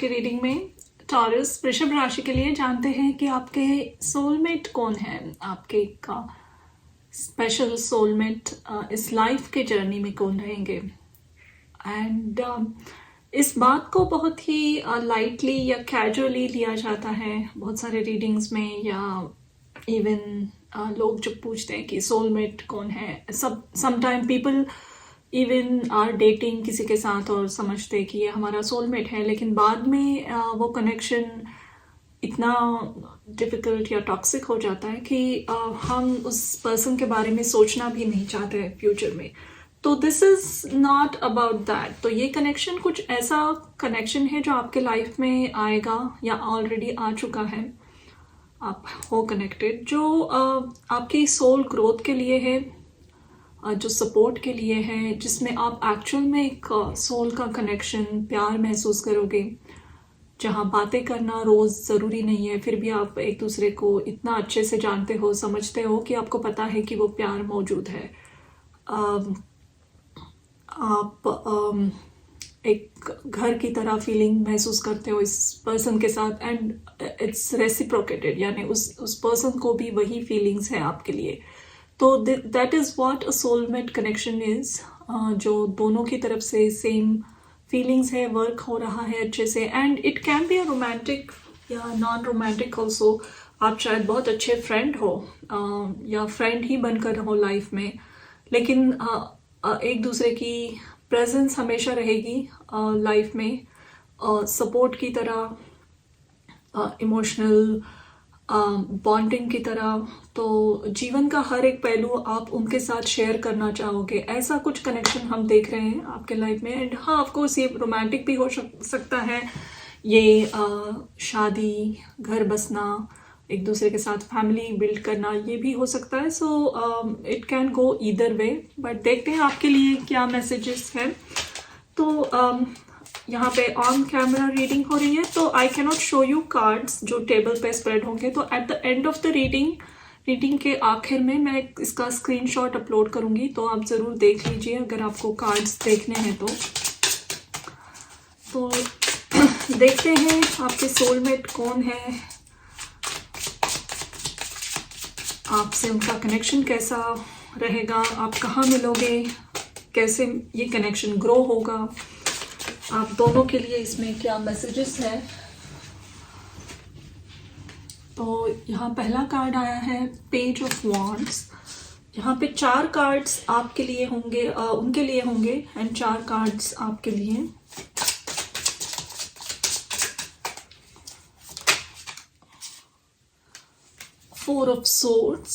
की रीडिंग में टॉरस वृषभ राशि के लिए जानते हैं कि आपके सोलमेट कौन है, आपके का स्पेशल सोलमेट इस लाइफ के जर्नी में कौन रहेंगे। एंड इस बात को बहुत ही लाइटली या कैजुअली लिया जाता है बहुत सारे रीडिंग्स में, या इवन लोग जब पूछते हैं कि सोलमेट कौन है, sometime people even are dating किसी के साथ और समझते हैं कि ये हमारा सोलमेट है, लेकिन बाद में वो कनेक्शन इतना डिफ़िकल्ट या टॉक्सिक हो जाता है कि हम उस पर्सन के बारे में सोचना भी नहीं चाहते फ्यूचर में। तो this is not about that. तो ये कनेक्शन कुछ ऐसा कनेक्शन है जो आपके लाइफ में आएगा या ऑलरेडी आ चुका है, आप हो कनेक्टेड, जो आपकी सोल ग्रोथ के लिए है, जो सपोर्ट के लिए है, जिसमें आप एक्चुअल में एक सोल का कनेक्शन, प्यार महसूस करोगे, जहाँ बातें करना रोज़ ज़रूरी नहीं है, फिर भी आप एक दूसरे को इतना अच्छे से जानते हो, समझते हो कि आपको पता है कि वो प्यार मौजूद है। आप एक घर की तरह फीलिंग महसूस करते हो इस पर्सन के साथ, एंड इट्स रेसिप्रोकेटेड, यानी उस पर्सन को भी वही फीलिंग्स है आपके लिए। तो that is what a soulmate connection is, जो दोनों की तरफ से सेम फीलिंग्स है, वर्क हो रहा है अच्छे से। And it can be a romantic या नॉन रोमांटिक ऑल्सो। आप शायद बहुत अच्छे फ्रेंड हो या फ्रेंड ही बनकर हो लाइफ में, लेकिन एक दूसरे की प्रेजेंस हमेशा रहेगी लाइफ में, सपोर्ट की तरह, इमोशनल बॉन्डिंग की तरह। तो जीवन का हर एक पहलू आप उनके साथ शेयर करना चाहोगे, ऐसा कुछ कनेक्शन हम देख रहे हैं आपके लाइफ में। एंड हाँ, ऑफकोर्स ये रोमांटिक भी हो सकता है, ये शादी, घर बसना, एक दूसरे के साथ फैमिली बिल्ड करना, ये भी हो सकता है। So it can go either way, but देखते हैं आपके लिए क्या मैसेजेस हैं। तो यहाँ पे ऑन कैमरा रीडिंग हो रही है, तो I cannot show you cards जो टेबल पे स्प्रेड होंगे। तो at the end of the reading के आखिर में मैं इसका स्क्रीनशॉट अपलोड करूँगी, तो आप ज़रूर देख लीजिए अगर आपको कार्ड्स देखने हैं तो। देखते हैं आपके सोलमेट कौन है, आपसे उनका कनेक्शन कैसा रहेगा, आप कहाँ मिलोगे, कैसे ये कनेक्शन ग्रो होगा, आप दोनों के लिए इसमें क्या मैसेजेस है। तो यहाँ पहला कार्ड आया है पेज ऑफ वॉन्ड्स। यहाँ पे 4 कार्ड्स आपके लिए होंगे, उनके लिए होंगे, एंड 4 कार्ड्स आपके लिए। Four of Swords,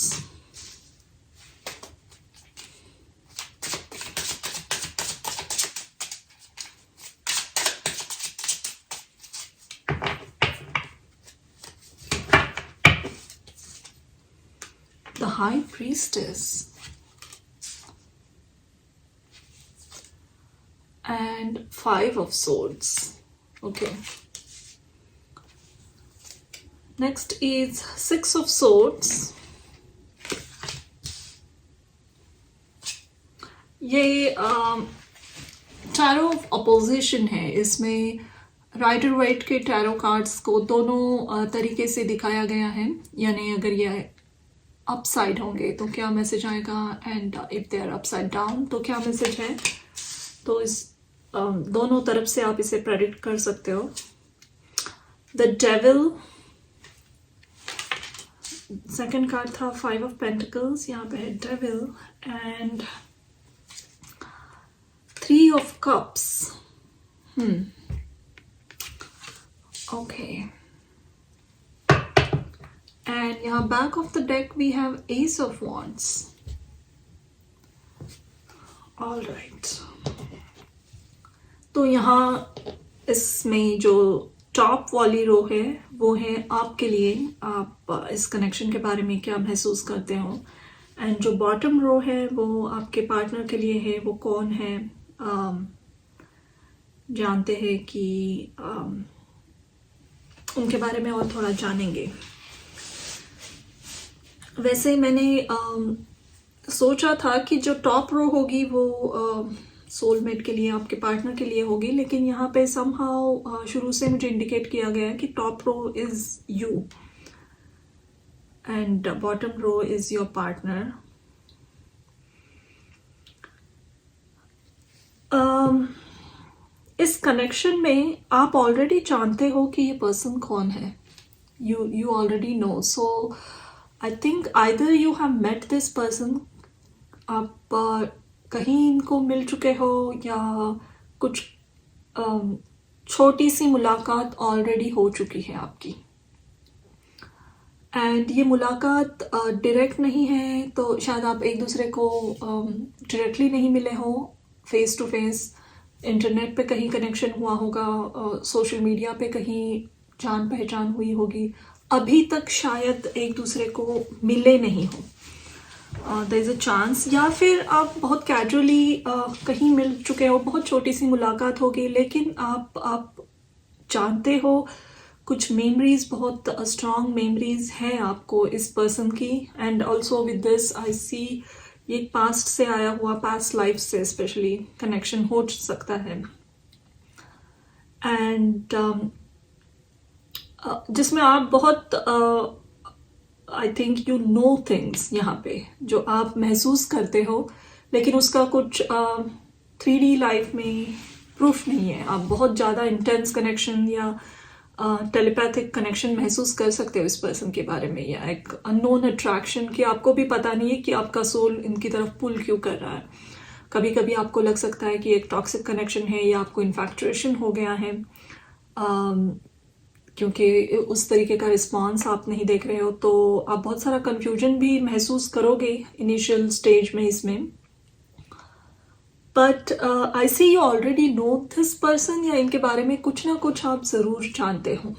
the High Priestess, and 5 of Swords. Okay. Next is 6 of Swords. ये टैरो ऑफ अपोजिशन है। इसमें राइडर वाइट के टैरो कार्ड्स को दोनों तरीके से दिखाया गया है, यानी अगर ये अपसाइड होंगे तो क्या मैसेज आएगा, and if they are upside down तो क्या मैसेज है। तो इस दोनों तरफ से आप इसे प्रेडिक्ट कर सकते हो। द डेविल, सेकेंड कार्ड था 5 ऑफ पेंटिकल्स, यहाँ पे है devil, and 3 of cups. Okay, and यहाँ back of the deck we have ace of wands. All right, तो यहाँ इसमें जो टॉप वाली रो है वो है आपके लिए, आप इस कनेक्शन के बारे में क्या महसूस करते हो, एंड जो बॉटम रो है वो आपके पार्टनर के लिए है, वो कौन है, जानते हैं कि उनके बारे में और थोड़ा जानेंगे। वैसे मैंने सोचा था कि जो टॉप रो होगी वो सोलमेट के लिए, आपके पार्टनर के लिए होगी, लेकिन यहाँ पे समहाउ शुरू से मुझे इंडिकेट किया गया है कि top row is you and bottom row is your partner. इस कनेक्शन में आप ऑलरेडी जानते हो कि ये पर्सन कौन है. you already know. So I think either you have met this person, आप कहीं इनको मिल चुके हो, या कुछ छोटी सी मुलाकात ऑलरेडी हो चुकी है आपकी. एंड ये मुलाकात डायरेक्ट नहीं है, तो शायद आप एक दूसरे को डायरेक्टली नहीं मिले हो फेस टू फेस. इंटरनेट पे कहीं कनेक्शन हुआ होगा, सोशल मीडिया पे कहीं जान पहचान हुई होगी. अभी तक शायद एक दूसरे को मिले नहीं हो. There is a chance. या फिर आप बहुत कैजुअली कहीं मिल चुके हो, बहुत छोटी सी मुलाकात होगी, लेकिन आप जानते हो कुछ मेमोरीज, बहुत स्ट्रॉन्ग मेमोरीज हैं आपको इस पर्सन की. And also with this I see ये पास्ट से आया हुआ, पास्ट लाइफ से स्पेशली कनेक्शन हो सकता है. एंड जिसमें आप बहुत I think you know things यहाँ पे जो आप महसूस करते हो, लेकिन उसका कुछ 3D लाइफ में प्रूफ नहीं है. आप बहुत ज़्यादा इंटेंस कनेक्शन या टेलीपैथिक कनेक्शन महसूस कर सकते हो इस पर्सन के बारे में, या एक अननोन अट्रैक्शन कि आपको भी पता नहीं है कि आपका सोल इनकी तरफ पुल क्यों कर रहा है. कभी कभी आपको लग सकता है कि एक टॉक्सिक कनेक्शन है, या आपको इन्फैक्चुएशन हो गया है क्योंकि उस तरीके का रिस्पॉन्स आप नहीं देख रहे हो. तो आप बहुत सारा कन्फ्यूजन भी महसूस करोगे इनिशियल स्टेज में इसमें. But I see you already know this person, या इनके बारे में कुछ ना कुछ आप ज़रूर जानते हो.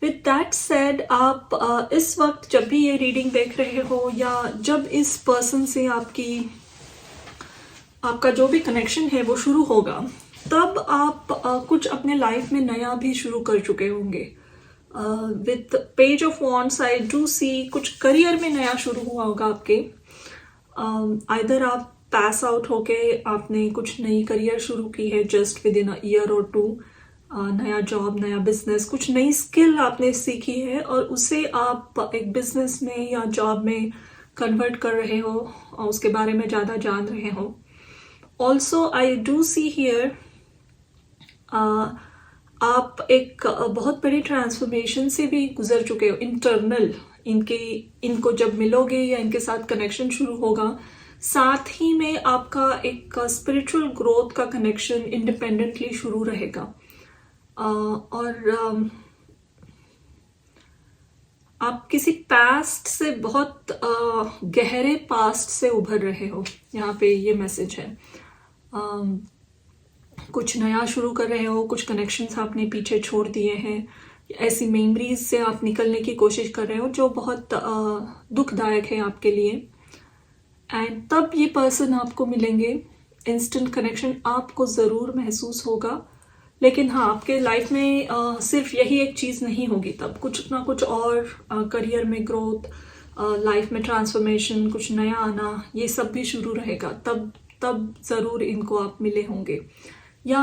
विद दैट सेड, आप इस वक्त जब भी ये रीडिंग देख रहे हो, या जब इस पर्सन से आपका जो भी कनेक्शन है वो शुरू होगा, तब आप कुछ अपने लाइफ में नया भी शुरू कर चुके होंगे. With page of wands I do see कुछ करियर में नया शुरू हुआ होगा आपके. आइदर आप पास आउट होके आपने कुछ नई करियर शुरू की है just with in a year और 2. नया जॉब, नया बिजनेस, कुछ नई स्किल आपने सीखी है और उसे आप एक बिजनेस में या जॉब में कन्वर्ट कर रहे हो और उसके बारे में ज़्यादा जान रहे हो. Also I do see here आप एक बहुत बड़ी ट्रांसफॉर्मेशन से भी गुजर चुके हो इंटरनल. इनको जब मिलोगे या इनके साथ कनेक्शन शुरू होगा, साथ ही में आपका एक स्पिरिचुअल ग्रोथ का कनेक्शन इंडिपेंडेंटली शुरू रहेगा. और आप किसी पास्ट से, बहुत गहरे पास्ट से उभर रहे हो, यहाँ पे ये मैसेज है. कुछ नया शुरू कर रहे हो, कुछ कनेक्शंस आपने पीछे छोड़ दिए हैं, ऐसी मेमोरीज से आप निकलने की कोशिश कर रहे हो जो बहुत दुखदायक है आपके लिए. एंड तब ये पर्सन आपको मिलेंगे. इंस्टेंट कनेक्शन आपको ज़रूर महसूस होगा, लेकिन हाँ, आपके लाइफ में सिर्फ यही एक चीज़ नहीं होगी. तब कुछ ना कुछ और, करियर में ग्रोथ, लाइफ में ट्रांसफॉर्मेशन, कुछ नया आना, ये सब भी शुरू रहेगा. तब ज़रूर इनको आप मिले होंगे. या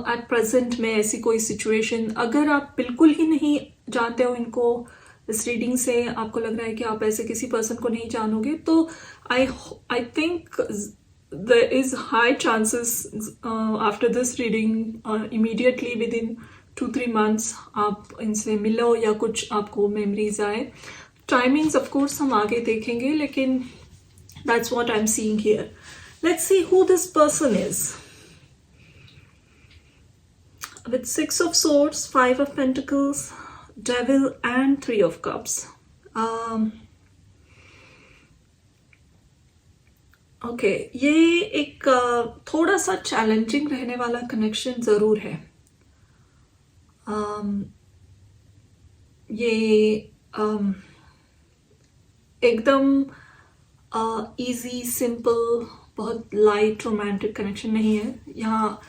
एट प्रेजेंट में ऐसी कोई सिचुएशन, अगर आप बिल्कुल ही नहीं जानते हो इनको, इस रीडिंग से आपको लग रहा है कि आप ऐसे किसी पर्सन को नहीं जानोगे, तो I think there is high chances after this reading immediately within 2-3 months आप इनसे मिलो या कुछ आपको मेमोरीज आए. टाइमिंग्स ऑफ कोर्स हम आगे देखेंगे, लेकिन that's what I'm seeing here. Let's see who this person is. With 6 of Swords, 5 of Pentacles, Devil and 3 of Cups. Okay, ये एक थोड़ा सा चैलेंजिंग रहने वाला कनेक्शन ज़रूर है. ये एकदम इजी, सिंपल, बहुत लाइट रोमांटिक कनेक्शन नहीं है. यहाँ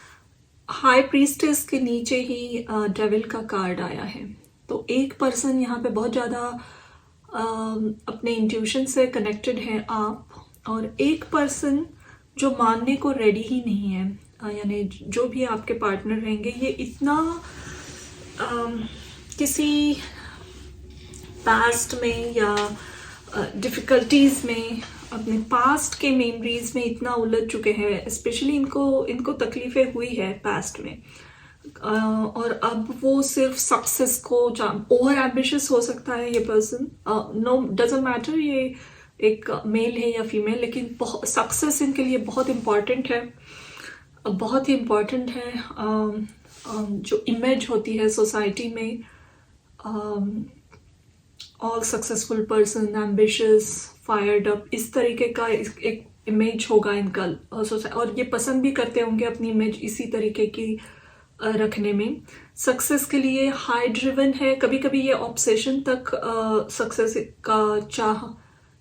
हाई प्रीस्टेस के नीचे ही डेविल का कार्ड आया है. तो एक पर्सन यहाँ पे बहुत ज़्यादा अपने इंट्यूशन से कनेक्टेड है आप, और एक पर्सन जो मानने को रेडी ही नहीं है। यानी जो भी आपके पार्टनर रहेंगे ये इतना किसी पास्ट में या डिफ़िकल्टीज़ में, अपने पास्ट के मेमोरीज में इतना उलझ चुके हैं, स्पेशली इनको तकलीफ़ें हुई है पास्ट में। और अब वो सिर्फ सक्सेस को ओवर एम्बिशियस हो सकता है ये पर्सन, नो डजंट मैटर ये एक मेल है या फीमेल, लेकिन सक्सेस इनके लिए बहुत इम्पॉर्टेंट है, बहुत ही इम्पॉर्टेंट है। जो इमेज होती है सोसाइटी में, all successful person ambitious fired up, इस तरीके का एक इमेज होगा इनका, और ये पसंद भी करते होंगे अपनी इमेज इसी तरीके की रखने में। सक्सेस के लिए हाई ड्रिवन है, कभी कभी ये ऑब्सेशन तक सक्सेस का चाह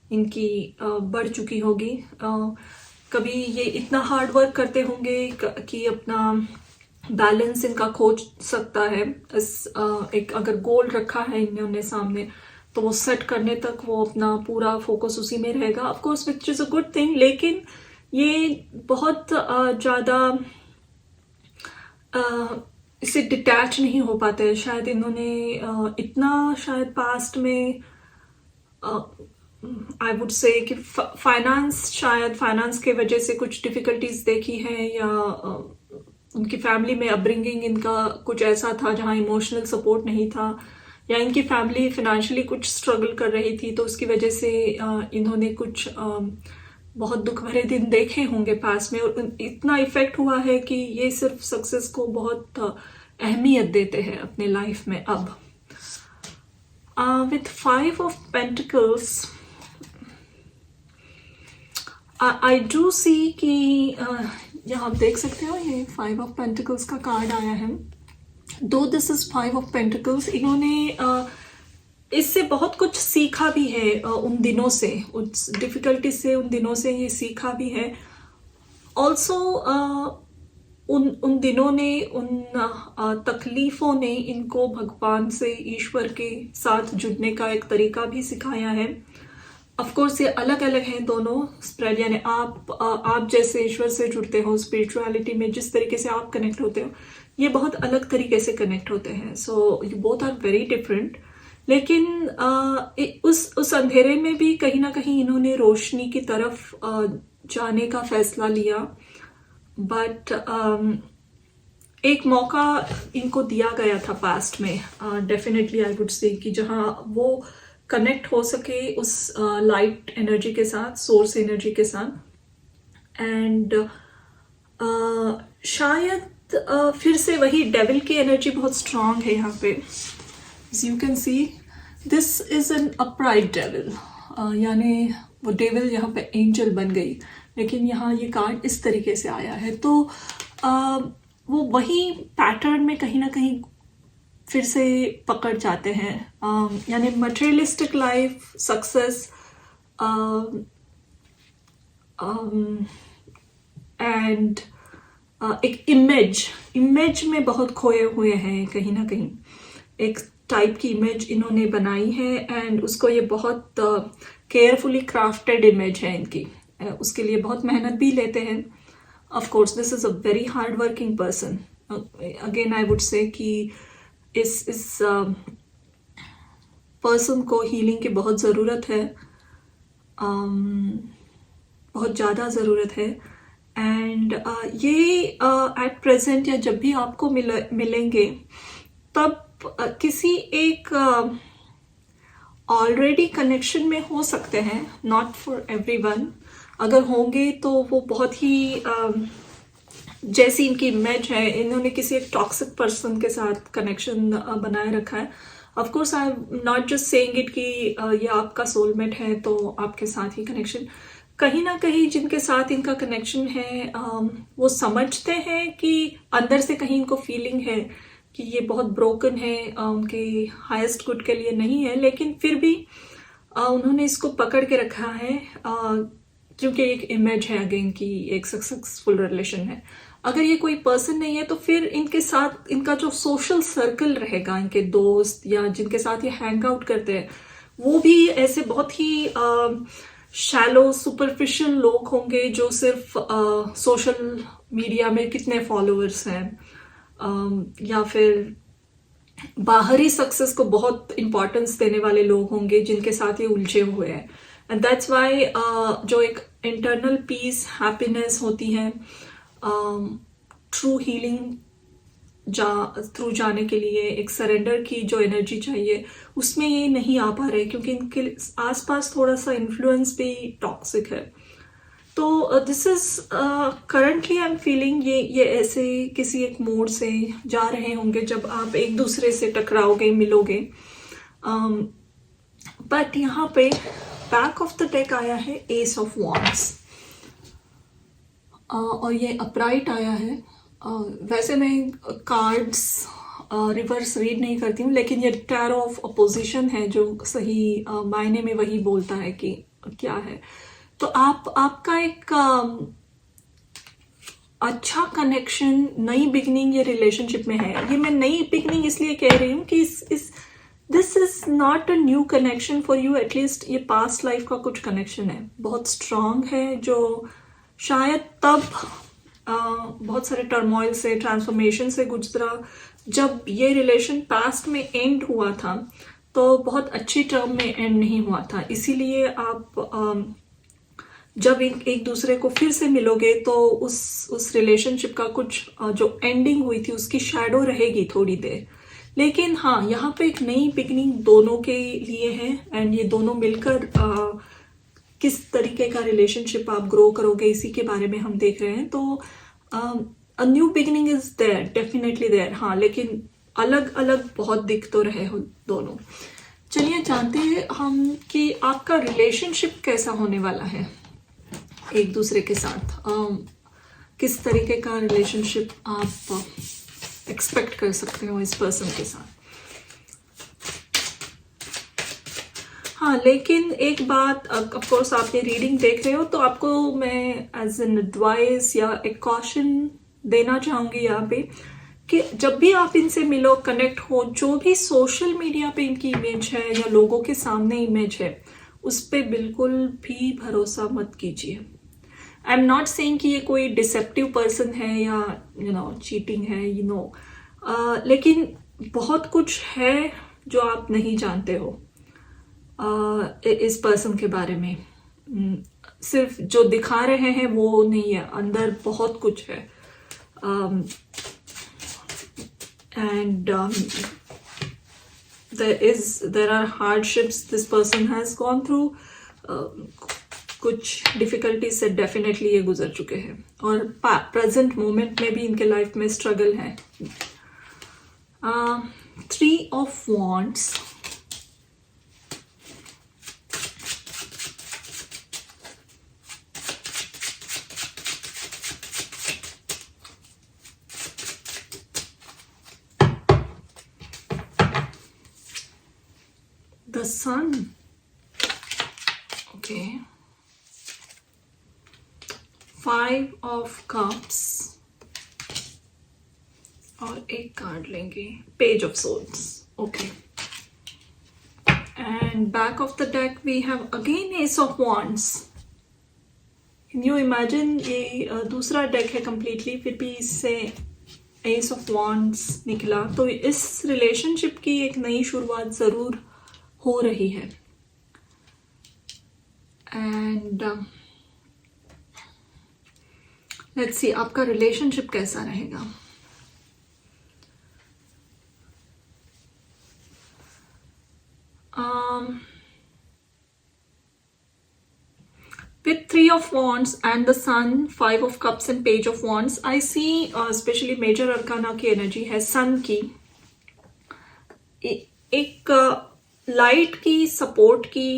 इनकी बढ़ चुकी होगी। कभी ये इतना हार्ड वर्क करते होंगे कि अपना बैलेंस इनका खोज सकता है। एक अगर गोल रखा है इन्होंने सामने तो वो सेट करने तक वो अपना पूरा फोकस उसी में रहेगा, of course which is a good thing. लेकिन ये बहुत ज़्यादा इससे डिटैच नहीं हो पाते हैं। शायद इन्होंने इतना शायद पास्ट में आई वुड से कि फाइनेंस के वजह से कुछ डिफ़िकल्टीज देखी है, या उनकी फैमिली में अपब्रिंगिंग इनका कुछ ऐसा था जहाँ इमोशनल सपोर्ट नहीं था, या इनकी फैमिली फिनेंशियली कुछ स्ट्रगल कर रही थी, तो उसकी वजह से इन्होंने कुछ बहुत दुख भरे दिन देखे होंगे पास में, और इतना इफेक्ट हुआ है कि ये सिर्फ सक्सेस को बहुत अहमियत देते हैं अपने लाइफ में। अब with 5 of pentacles I do see कि यहाँ आप देख सकते हो ये 5 ऑफ पेंटिकल्स का कार्ड आया है। दो दिस इज 5 ऑफ पेंटिकल्स, इन्होंने इससे बहुत कुछ सीखा भी है उन दिनों से, उस डिफ़िकल्टी से उन दिनों से ये सीखा भी है। ऑल्सो उन दिनों ने, उन तकलीफ़ों ने इनको भगवान से, ईश्वर के साथ जुड़ने का एक तरीका भी सिखाया है। ऑफ कोर्स ये अलग अलग हैं दोनों स्प्रेड, यानी आप जैसे ईश्वर से जुड़ते हो स्पिरिचुअलिटी में, जिस तरीके से आप कनेक्ट होते हो, ये बहुत अलग तरीके से कनेक्ट होते हैं। So you both are very different. लेकिन उस अंधेरे में भी कहीं ना कहीं इन्होंने रोशनी की तरफ जाने का फैसला लिया। बट एक मौका इनको दिया गया था पास्ट में, डेफिनेटली आई वुड से, कि जहाँ वो कनेक्ट हो सके उस लाइट एनर्जी के साथ, सोर्स एनर्जी के साथ। एंड शायद फिर से वही डेविल की एनर्जी बहुत स्ट्रांग है यहाँ पे। You can see this is an upright devil, यानी वो डेविल यहाँ पे एंजल बन गई, लेकिन यहाँ ये कार्ड इस तरीके से आया है। तो वो वही पैटर्न में कहीं ना कहीं फिर से पकड़ जाते हैं, यानी मटेरियलिस्टिक लाइफ, सक्सेस एंड एक इमेज में बहुत खोए हुए हैं कहीं ना कहीं। एक टाइप की इमेज इन्होंने बनाई है एंड उसको ये बहुत केयरफुली क्राफ्टेड इमेज है इनकी, उसके लिए बहुत मेहनत भी लेते हैं। Of course this is a very hard working person. Again I would say कि इस पर्सन को हीलिंग की बहुत ज़रूरत है, बहुत ज़्यादा ज़रूरत है। एंड ये एट प्रेजेंट या जब भी आपको मिलेंगे तब किसी एक ऑलरेडी कनेक्शन में हो सकते हैं, नॉट फॉर एवरीवन। अगर होंगे तो वो बहुत ही जैसी इनकी इमेज है, इन्होंने किसी एक टॉक्सिक पर्सन के साथ कनेक्शन बनाए रखा है। Of course I am not just saying it कि ये आपका सोलमेट है तो आपके साथ ही कनेक्शन। कहीं ना कहीं जिनके साथ इनका कनेक्शन है वो समझते हैं कि अंदर से कहीं इनको फीलिंग है कि ये बहुत ब्रोकन है, उनके हाईएस्ट गुड के लिए नहीं है, लेकिन फिर भी उन्होंने इसको पकड़ के रखा है क्योंकि एक इमेज है अगेन की एक सक्सेसफुल रिलेशन है। अगर ये कोई पर्सन नहीं है तो फिर इनके साथ इनका जो सोशल सर्कल रहेगा, इनके दोस्त या जिनके साथ ये हैंग आउट करते हैं, वो भी ऐसे बहुत ही शैलो सुपरफिशियल लोग होंगे जो सिर्फ सोशल मीडिया में कितने फॉलोअर्स हैं, या फिर बाहरी सक्सेस को बहुत इंपॉर्टेंस देने वाले लोग होंगे जिनके साथ ये उलझे हुए हैं। एंड दैट्स वाई जो एक इंटरनल पीस हैप्पीनेस होती है, ट्रू हीलिंग थ्रू जाने के लिए एक सरेंडर की जो एनर्जी चाहिए, उसमें ये नहीं आ पा रहे क्योंकि इनके आसपास थोड़ा सा इन्फ्लुएंस भी टॉक्सिक है। तो this is currently I am feeling ये ऐसे किसी एक मोड से जा रहे होंगे जब आप एक दूसरे से टकराओगे, मिलोगे। बट यहाँ पे बैक ऑफ द डेक आया है एस ऑफ वॉन्ड्स, और ये अपराइट आया है। वैसे मैं कार्ड्स रिवर्स रीड नहीं करती हूँ, लेकिन ये टैरो ऑफ अपोजिशन है जो सही मायने में वही बोलता है कि क्या है। तो आपका एक अच्छा कनेक्शन, नई बिगनिंग ये रिलेशनशिप में है। ये मैं नई बिगनिंग इसलिए कह रही हूँ कि this is not a new connection for you, at least ये पास्ट लाइफ का कुछ कनेक्शन है, बहुत स्ट्रांग है, जो शायद तब बहुत सारे टर्मोइल से, ट्रांसफॉर्मेशन से गुजरा। जब ये रिलेशन पास्ट में एंड हुआ था तो बहुत अच्छी टर्म में एंड नहीं हुआ था, इसीलिए आप जब एक दूसरे को फिर से मिलोगे तो उस रिलेशनशिप का कुछ जो एंडिंग हुई थी उसकी शैडो रहेगी थोड़ी देर। लेकिन हाँ, यहाँ पे एक नई बिगनिंग दोनों के लिए है, एंड ये दोनों मिलकर किस तरीके का रिलेशनशिप आप ग्रो करोगे इसी के बारे में हम देख रहे हैं। तो a new beginning is there, definitely there. हाँ, लेकिन अलग अलग बहुत दिख तो रहे हो दोनों। चलिए जानते हैं हम कि आपका रिलेशनशिप कैसा होने वाला है एक दूसरे के साथ। किस तरीके का रिलेशनशिप आप एक्सपेक्ट कर सकते हो इस पर्सन के साथ। हाँ, लेकिन एक बात, ऑफ कोर्स आप ये रीडिंग देख रहे हो तो आपको मैं एज एन एडवाइस या एक कॉशन देना चाहूँगी यहाँ पे कि जब भी आप इनसे मिलो, कनेक्ट हो, जो भी सोशल मीडिया पे इनकी इमेज है या लोगों के सामने इमेज है, उस पर बिल्कुल भी भरोसा मत कीजिए। आई एम नॉट सेइंग कि ये कोई डिसेप्टिव पर्सन है या चीटिंग है, लेकिन बहुत कुछ है जो आप नहीं जानते हो इस पर्सन के बारे में। सिर्फ जो दिखा रहे हैं वो नहीं है, अंदर बहुत कुछ है। And there are hardships this person has gone through, कुछ डिफिकल्टी से डेफिनेटली ये गुजर चुके हैं, और प्रेजेंट मोमेंट में भी इनके लाइफ में स्ट्रगल है। 3 of Wands, the Sun, okay, 5 of Cups, और एक कार्ड लेंगे page of souls, okay. And back of the deck we have again ace of wands. Can you imagine, ये दूसरा डेक है कंप्लीटली, फिर भी इससे एस ऑफ वॉन्ड्स निकला। तो इस रिलेशनशिप की एक नई शुरुआत जरूर हो रही है। एंड लेट्स सी आपका रिलेशनशिप कैसा रहेगा। With 3 of Wands and the Sun, 5 of Cups and Page of Wands, I see especially Major Arcana की एनर्जी है Sun की। एक लाइट की, सपोर्ट की,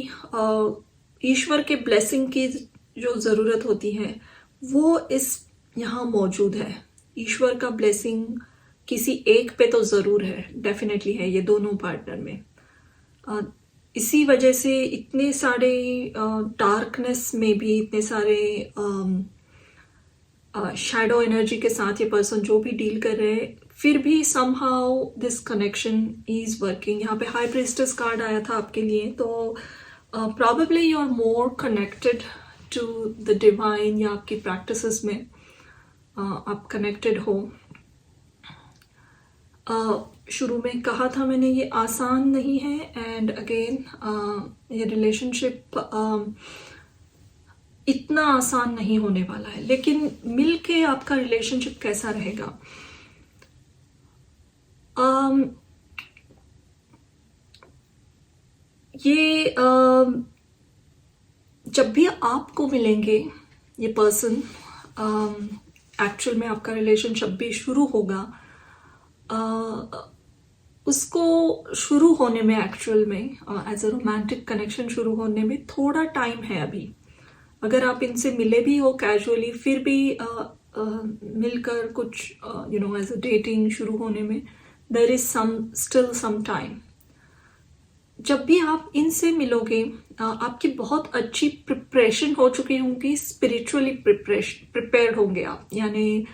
ईश्वर के ब्लेसिंग की जो ज़रूरत होती है वो इस यहाँ मौजूद है। ईश्वर का ब्लेसिंग किसी एक पे तो ज़रूर है, डेफिनेटली है, ये दोनों पार्टनर में। इसी वजह से इतने सारे डार्कनेस में भी, इतने सारे शैडो एनर्जी के साथ ये पर्सन जो भी डील कर रहे हैं, फिर भी somehow this connection is working. यहाँ पे हाई प्रिस्टेस कार्ड आया था आपके लिए, तो probably you're more connected to the divine, या आपकी practices में आप connected हो. शुरू में कहा था मैंने ये आसान नहीं है, एंड अगेन ये रिलेशनशिप इतना आसान नहीं होने वाला है, लेकिन मिल के आपका रिलेशनशिप कैसा रहेगा. ये जब भी आपको मिलेंगे ये पर्सन, एक्चुअल में आपका रिलेशन जब भी शुरू होगा, उसको शुरू होने में एक्चुअल में एज अ रोमांटिक कनेक्शन शुरू होने में थोड़ा टाइम है अभी. अगर आप इनसे मिले भी हो कैजुअली, फिर भी मिलकर कुछ एज अ डेटिंग शुरू होने में there is still some time. जब भी आप इनसे मिलोगे, आपकी बहुत अच्छी प्रिपरेशन हो चुकी होगी, स्पिरिचुअली प्रिपेयर्ड होंगे आप, यानी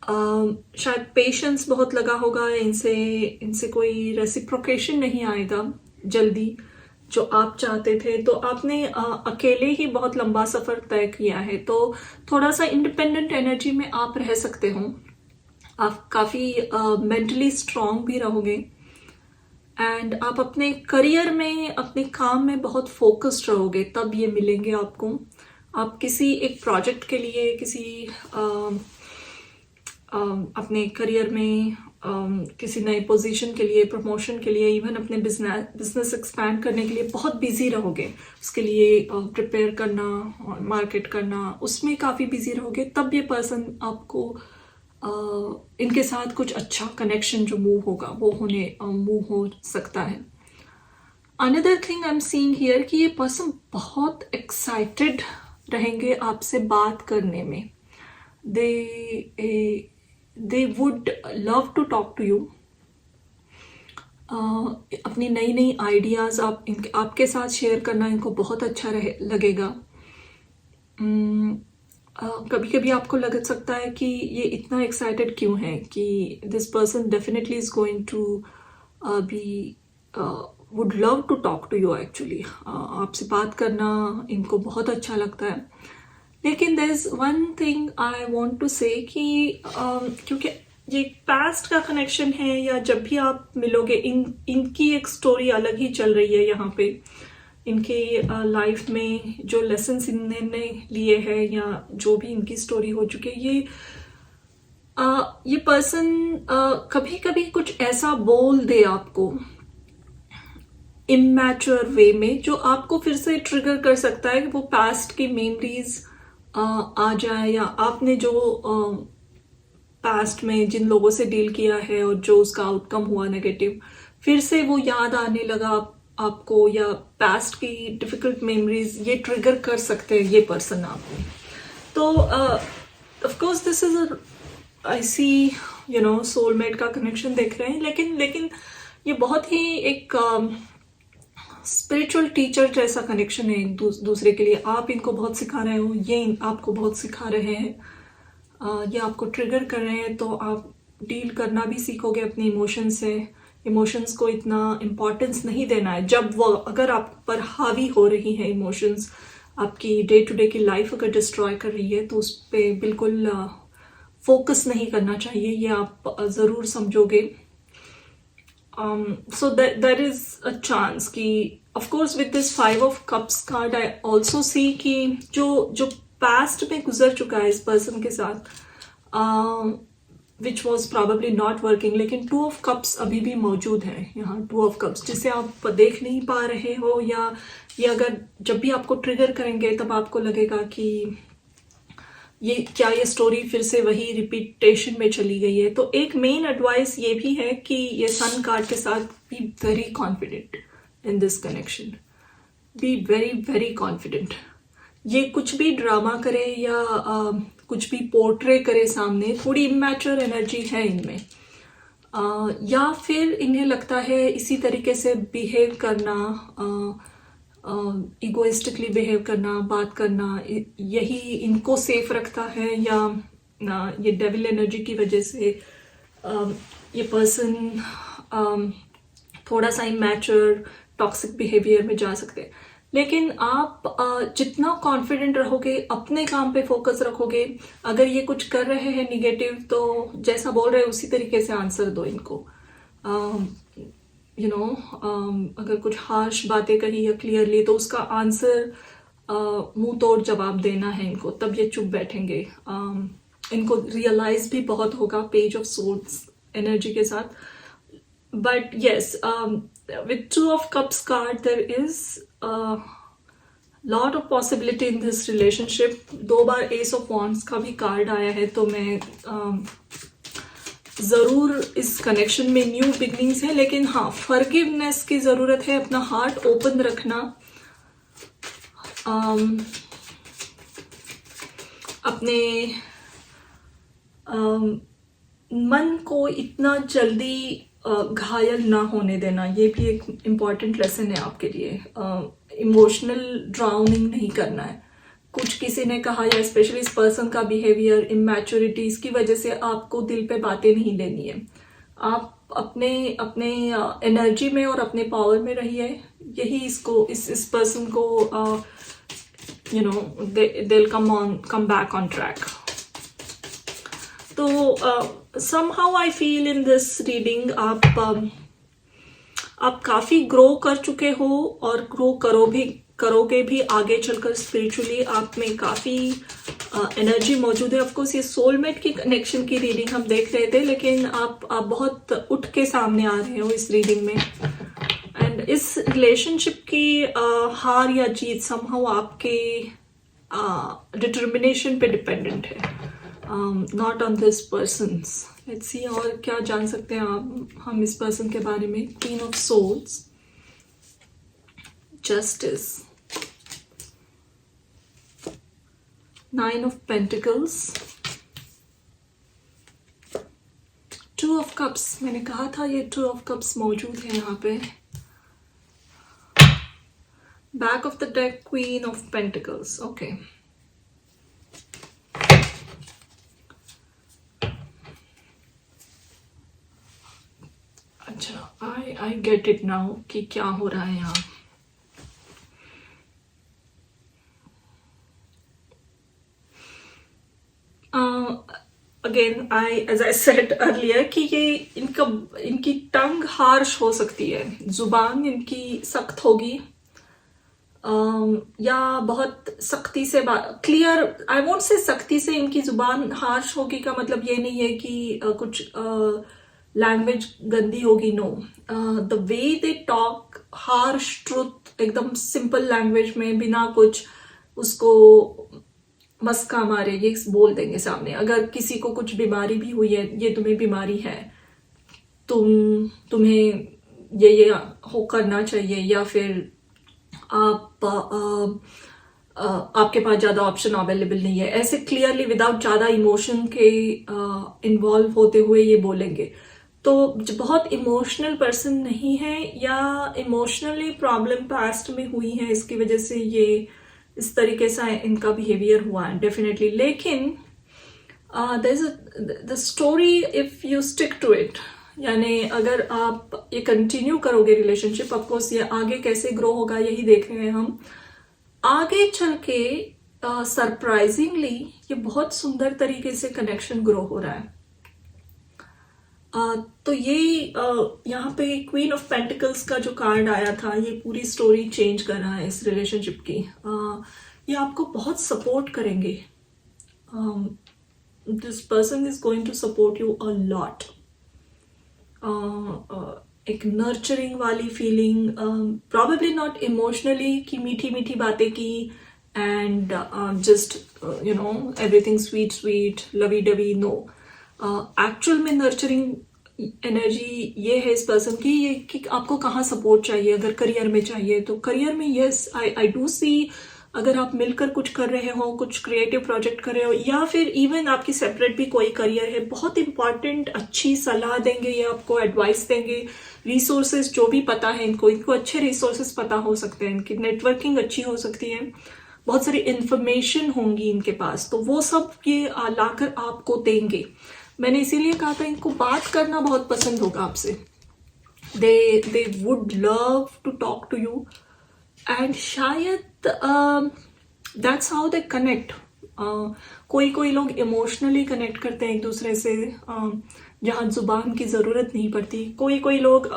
शायद पेशेंस बहुत लगा होगा. इनसे कोई रेसिप्रोकेशन नहीं आएगा जल्दी जो आप चाहते थे. तो आपने अकेले ही बहुत लंबा सफ़र तय किया है, तो थोड़ा सा इंडिपेंडेंट एनर्जी में आप रह सकते हो. आप काफ़ी मेंटली स्ट्रांग भी रहोगे, एंड आप अपने करियर में, अपने काम में बहुत फोकस्ड रहोगे. तब ये मिलेंगे आपको. आप किसी एक प्रोजेक्ट के लिए, किसी अपने करियर में किसी नए पोजीशन के लिए, प्रमोशन के लिए, इवन अपने बिजनेस एक्सपैंड करने के लिए बहुत बिजी रहोगे. उसके लिए प्रिपेयर करना और मार्केट करना, उसमें काफ़ी बिजी रहोगे. तब ये पर्सन आपको इनके साथ कुछ अच्छा कनेक्शन जो मूव होगा वो मूव हो सकता है. Another thing I am seeing here कि ये पर्सन बहुत एक्साइटेड रहेंगे आपसे बात करने में. they would love to talk to you. अपनी नई नई आइडियाज़ आपके साथ शेयर करना इनको बहुत अच्छा लगेगा. कभी कभी आपको लग सकता है कि ये इतना एक्साइटेड क्यों है, कि this person definitely is going to be would love to talk to you. Actually आपसे बात करना इनको बहुत अच्छा लगता है. लेकिन there is one thing I want to say कि क्योंकि ये पास्ट का कनेक्शन है, या जब भी आप मिलोगे इनकी एक स्टोरी अलग ही चल रही है यहाँ पे. इनके लाइफ में जो लेसन्स इन्होंने लिए हैं, या जो भी इनकी स्टोरी हो चुकी है, ये पर्सन कभी कभी कुछ ऐसा बोल दे आपको इमैच्योर वे में, जो आपको फिर से ट्रिगर कर सकता है कि वो पास्ट की मेमोरीज आ जाए, या आपने जो पास्ट में जिन लोगों से डील किया है और जो उसका आउटकम हुआ नेगेटिव, फिर से वो याद आने लगा आपको, या पास्ट की डिफिकल्ट मेमोरीज ये ट्रिगर कर सकते हैं ये पर्सन आपको. तो of course this is I see soulmate का कनेक्शन देख रहे हैं, लेकिन ये बहुत ही एक स्पिरिचुअल टीचर जैसा कनेक्शन है एक दूसरे के लिए. आप इनको बहुत सिखा रहे हो, ये आपको बहुत सिखा रहे हैं, ये आपको ट्रिगर कर रहे हैं. तो आप डील करना भी सीखोगे अपने इमोशंस से. इमोशंस को इतना इम्पोर्टेंस नहीं देना है. जब वो अगर आप पर हावी हो रही है इमोशंस, आपकी डे टू डे की लाइफ अगर डिस्ट्रॉय कर रही है, तो उस पर बिल्कुल फोकस नहीं करना चाहिए. ये आप ज़रूर समझोगे. So there is a chance कि of course with this 5 of Cups card I also see कि जो past में गुजर चुका है इस person के साथ, which was probably not working, लेकिन 2 of Cups अभी भी मौजूद है यहाँ. 2 of Cups जिसे आप देख नहीं पा रहे हो, या ये अगर जब भी आपको ट्रिगर करेंगे तब आपको लगेगा कि ये स्टोरी फिर से वही रिपीटेशन में चली गई है. तो एक मेन एडवाइस ये भी है कि ये सन कार्ड के साथ be very confident in this connection. Be very very confident. ये कुछ भी ड्रामा करे या कुछ भी पोर्ट्रे करे सामने, थोड़ी इमैच्योर एनर्जी है इनमें, या फिर इन्हें लगता है इसी तरीके से बिहेव करना, इगोइस्टिकली बिहेव करना, बात करना, यही इनको सेफ रखता है, या ये डेविल एनर्जी की वजह से ये पर्सन थोड़ा सा इमैच्योर टॉक्सिक बिहेवियर में जा सकते हैं. लेकिन आप जितना कॉन्फिडेंट रहोगे, अपने काम पे फोकस रखोगे, अगर ये कुछ कर रहे हैं निगेटिव तो जैसा बोल रहे हैं उसी तरीके से आंसर दो इनको। अगर कुछ हार्श बातें कही है क्लियरली तो उसका आंसर मुंह तोड़ जवाब देना है इनको, तब ये चुप बैठेंगे। इनको रियलाइज भी बहुत होगा पेज ऑफ सोर्ड्स एनर्जी के साथ। But yes, with two of cups card there is a lot of possibility in this relationship। 2 bar ace of wands का भी कार्ड आया है, तो मैं ज़रूर इस कनेक्शन में न्यू बिगनिंग्स है, लेकिन हाँ फॉरगिवनेस की ज़रूरत है, अपना हार्ट ओपन रखना, अपने मन को इतना जल्दी घायल ना होने देना, ये भी एक इम्पॉर्टेंट लेसन है आपके लिए। इमोशनल ड्राउनिंग नहीं करना है। कुछ किसी ने कहा, या स्पेशली इस पर्सन का बिहेवियर, इमैच्योरिटी, इसकी वजह से आपको दिल पे बातें नहीं लेनी है। आप अपने अपने एनर्जी में और अपने पावर में रहिए। यही इसको इस पर्सन को they'll come back on track। तो somehow I feel in this reading आप काफी ग्रो कर चुके हो और ग्रो करोगे भी आगे चलकर। स्पिरिचुअली आप में काफी एनर्जी मौजूद है। ऑफकोर्स ये सोलमेट की कनेक्शन की रीडिंग हम देख रहे थे, लेकिन आप बहुत उठ के सामने आ रहे हो इस रीडिंग में। एंड इस रिलेशनशिप की हार या जीत समहाउ आपके डिटर्मिनेशन पे डिपेंडेंट है, not on this persons. Let's see और क्या जान सकते हैं हम इस पर्सन के बारे में। Queen of souls, justice, 9 of pentacles, 2 of cups. मैंने कहा था ये 2 ऑफ कप्स मौजूद है यहाँ पे। Back of the deck, queen of pentacles. Okay, अच्छा, आई गेट इट नाउ कि क्या हो रहा है यहाँ। Again as I said earlier कि ये इनकी टंग हार्श हो सकती है, जुबान इनकी सख्त होगी, या बहुत सख्ती से क्लियर, आई वोंट से सख्ती से इनकी जुबान हार्श होगी का मतलब ये नहीं है कि कुछ लैंग्वेज गंदी होगी। No, the way they talk, harsh truth, एकदम सिंपल लैंग्वेज में, बिना कुछ उसको मस्का मारे ये बोल देंगे सामने। अगर किसी को कुछ बीमारी भी हुई है, ये तुम्हें बीमारी है, तुम्हें ये हो करना चाहिए, या फिर आपके पास ज्यादा ऑप्शन अवेलेबल नहीं है, ऐसे क्लियरली विदाउट ज्यादा इमोशन के इन्वॉल्व होते हुए ये बोलेंगे। तो बहुत इमोशनल पर्सन नहीं है, या इमोशनली प्रॉब्लम पास्ट में हुई है, इसकी वजह से ये इस तरीके से इनका बिहेवियर हुआ है डेफिनेटली। लेकिन the story if you stick to it, यानी अगर आप ये कंटिन्यू करोगे रिलेशनशिप, ऑफकोर्स ये आगे कैसे ग्रो होगा यही देख रहे हैं हम। आगे चल के सरप्राइजिंगली ये बहुत सुंदर तरीके से कनेक्शन ग्रो हो रहा है। तो ये यहाँ पे क्वीन ऑफ पेंटिकल्स का जो कार्ड आया था, ये पूरी स्टोरी चेंज कर रहा है इस रिलेशनशिप की। ये आपको बहुत सपोर्ट करेंगे। This person is going to support you a lot. एक नर्चरिंग वाली फीलिंग, प्रॉबेबली नॉट इमोशनली कि मीठी मीठी बातें की and just everything sweet sweet lovey dovey, no. Actual में नर्चरिंग एनर्जी ये है इस पर्सन की, ये कि आपको कहाँ सपोर्ट चाहिए। अगर करियर में चाहिए तो करियर में यस, आई डू सी, अगर आप मिलकर कुछ कर रहे हो, कुछ क्रिएटिव प्रोजेक्ट कर रहे हो, या फिर इवन आपकी सेपरेट भी कोई करियर है, बहुत इंपॉर्टेंट अच्छी सलाह देंगे, ये आपको एडवाइस देंगे। रिसोर्सेज जो भी पता है इनको अच्छे रिसोर्सेज पता हो सकते हैं, इनकी नेटवर्किंग अच्छी हो सकती है, बहुत सारी इंफॉर्मेशन होंगी इनके पास, तो वो सब ये लाकर आपको देंगे। मैंने इसीलिए कहा था इनको बात करना बहुत पसंद होगा आपसे। They would love to talk to you and शायद दैट्स हाउ दे कनेक्ट. कोई कोई लोग इमोशनली कनेक्ट करते हैं एक दूसरे से, जहाँ जुबान की ज़रूरत नहीं पड़ती. कोई कोई लोग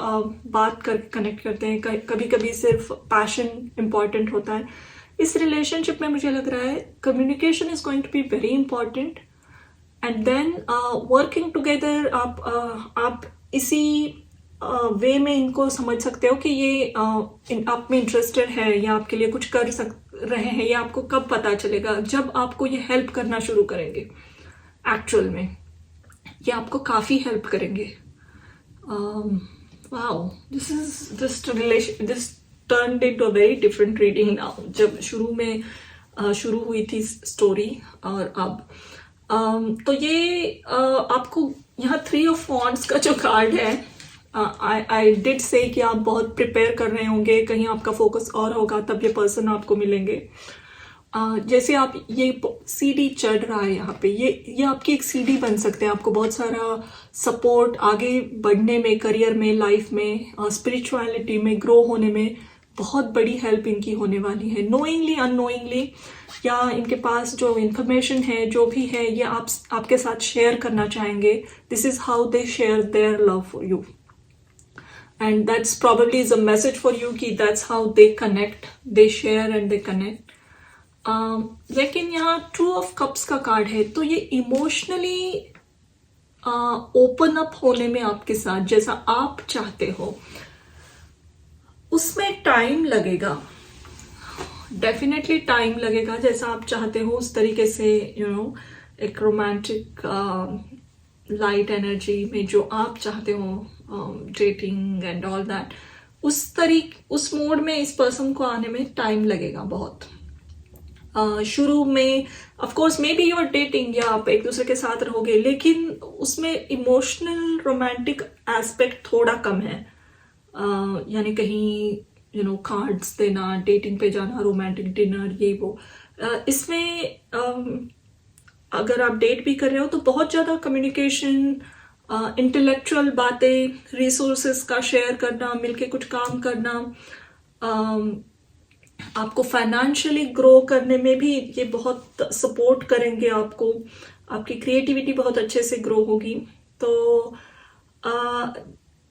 बात कर कनेक्ट करते हैं. कभी कभी सिर्फ पैशन इम्पॉर्टेंट होता है. इस रिलेशनशिप में मुझे लग रहा है communication is going to be very important. And then working together. आप इसी वे में इनको समझ सकते हो कि ये आप में इंटरेस्टेड है या आपके लिए कुछ कर रहे हैं. ये आपको कब पता चलेगा? जब आपको ये हेल्प करना शुरू करेंगे. एक्चुअल में ये आपको काफ़ी हेल्प करेंगे. Wow, this turned into a very different reading now. जब शुरू हुई थी स्टोरी और अब तो ये आपको यहाँ 3 of Wands का जो कार्ड है, आई डिड से कि आप बहुत प्रिपेयर कर रहे होंगे, कहीं आपका फोकस और होगा तब ये पर्सन आपको मिलेंगे. जैसे आप ये सीढ़ी चढ़ रहा है यहाँ पे, ये आपकी एक सीढ़ी बन सकते हैं. आपको बहुत सारा सपोर्ट आगे बढ़ने में, करियर में, लाइफ में, स्पिरिचुअलिटी में ग्रो होने में बहुत बड़ी हेल्प इनकी होने वाली है. नोइंगली अननोइंगली, या इनके पास जो इन्फॉर्मेशन है, जो भी है, ये आपके साथ शेयर करना चाहेंगे. This is how they share their love for you. And that's probably is a message for you कि that's how they connect, they share and they connect. लेकिन यहाँ 2 of Cups का कार्ड है, तो ये इमोशनली ओपन अप होने में आपके साथ जैसा आप चाहते हो उसमें टाइम लगेगा. डेफिनेटली टाइम लगेगा. जैसा आप चाहते हो उस तरीके से, एक रोमांटिक लाइट एनर्जी में जो आप चाहते हो, डेटिंग एंड ऑल दैट, उस मोड में इस पर्सन को आने में टाइम लगेगा बहुत. शुरू में of course maybe you are dating, या आप एक दूसरे के साथ रहोगे, लेकिन उसमें इमोशनल रोमांटिक एस्पेक्ट थोड़ा कम है. यानी कहीं कार्ड्स देना, डेटिंग पे जाना, रोमांटिक डिनर, ये वो. इसमें अगर आप डेट भी कर रहे हो तो बहुत ज़्यादा कम्युनिकेशन, इंटेलेक्चुअल बातें, रिसोर्सेस का शेयर करना, मिलके कुछ काम करना, आपको फाइनेंशियली ग्रो करने में भी ये बहुत सपोर्ट करेंगे. आपकी क्रिएटिविटी बहुत अच्छे से ग्रो होगी. तो